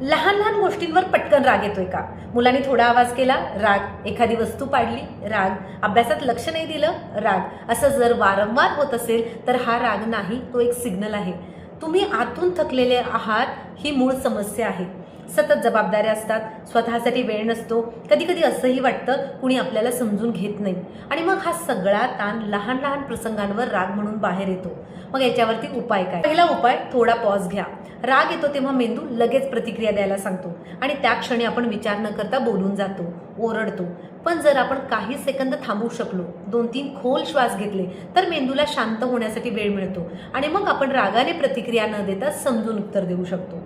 लहान लहान गोष्टींवर पटकन राग येतोय का? मुलांनी थोडा आवाज केला, राग. एखादी वस्तू पाडली, राग. अभ्यासात लक्ष नाही दिलं, राग. असं जर वारंवार होत असेल तर हा राग नाही, तो एक सिग्नल आहे. तुम्ही आतून थकलेले आहात, ही मूळ समस्या आहे. सतत जबाबदाऱ्या असतात, स्वतःसाठी वेळ नसतो, कधी कधी असंही वाटतं कुणी आपल्याला समजून घेत नाही. आणि मग हा सगळा ताण लहान लहान प्रसंगांवर राग म्हणून बाहेर येतो. मग याच्यावरती उपाय काय? पहिला उपाय, थोडा पॉज घ्या. राग येतो तेव्हा मेंदू लगेच प्रतिक्रिया द्यायला सांगतो आणि त्या क्षणी आपण विचार न करता बोलून जातो, ओरडतो. पण जर आपण काही सेकंद थांबू शकलो, 2-3 खोल श्वास घेतले, तर मेंदूला शांत होण्यासाठी वेळ मिळतो आणि मग आपण रागाने प्रतिक्रिया न देता समजून उत्तर देऊ शकतो.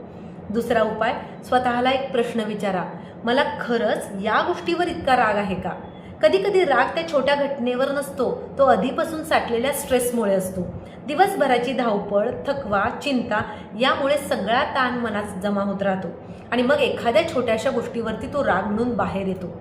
दुसरा उपाय, स्वतःला एक प्रश्न विचारा, मला खरंच या गोष्टीवर इतका राग आहे का? कधी कधी राग त्या छोट्या घटनेवर नसतो, तो आधीपासून साठलेल्या स्ट्रेसमुळे असतो. दिवसभराची धावपळ, थकवा, चिंता यामुळे सगळा ताण मनात जमा होत राहतो आणि मग एखाद्या छोट्याशा गोष्टीवरती तो राग म्हणून बाहेर येतो.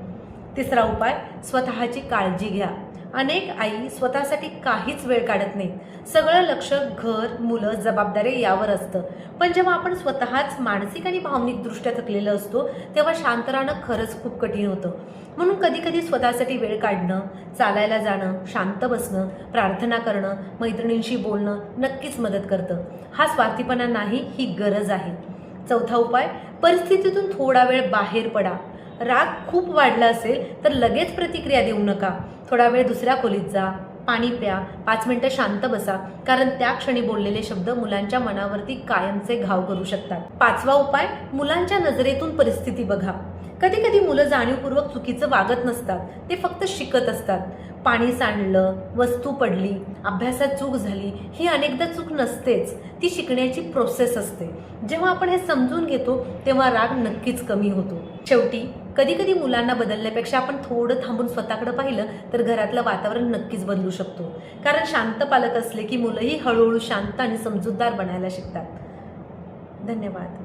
तिसरा उपाय, स्वतःची काळजी घ्या. अनेक आई स्वतःसाठी काहीच वेळ काढत नाही. सगळं लक्ष घर, मुलं, जबाबदाऱ्या यावर असतं. पण जेव्हा आपण स्वतःच मानसिक आणि भावनिकदृष्ट्या थकलेलं असतो तेव्हा शांत राहणं खरंच खूप कठीण होतं. म्हणून कधी कधी स्वतःसाठी वेळ काढणं, चालायला जाणं, शांत बसणं, प्रार्थना करणं, मैत्रिणींशी बोलणं नक्कीच मदत करतं. हा स्वार्थीपणा नाही, ही गरज आहे. चौथा उपाय, परिस्थितीतून थोडा वेळ बाहेर पडा. राग खूप वाढला असेल तर लगेच प्रतिक्रिया देऊ नका. थोडा वेळ दुसऱ्या खोलीत जा, पाणी प्या, 5 मिनिटं शांत बसा, कारण त्या क्षणी बोललेले शब्द मुलांच्या मनावरती कायमचे घाव करू शकतात. पाचवा उपाय, मुलांच्या नजरेतून परिस्थिती बघा. कधी कधी मुलं जाणीवपूर्वक चुकीचं वागत नसतात, ते फक्त शिकत असतात. पाणी सांडलं, वस्तू पडली, अभ्यासात चूक झाली, ही अनेकदा चूक नसतेच, ती शिकण्याची प्रोसेस असते. जेव्हा आपण हे समजून घेतो तेव्हा राग नक्कीच कमी होतो. शेवटी कधी कधी मुलांना बदलण्यापेक्षा आपण थोडं थांबून स्वतःकडे पाहिलं तर घरातलं वातावरण नक्कीच बदलू शकतो. कारण शांत पालक असले की मुलंही हळूहळू शांत आणि समजूतदार बनायला शिकतात. धन्यवाद.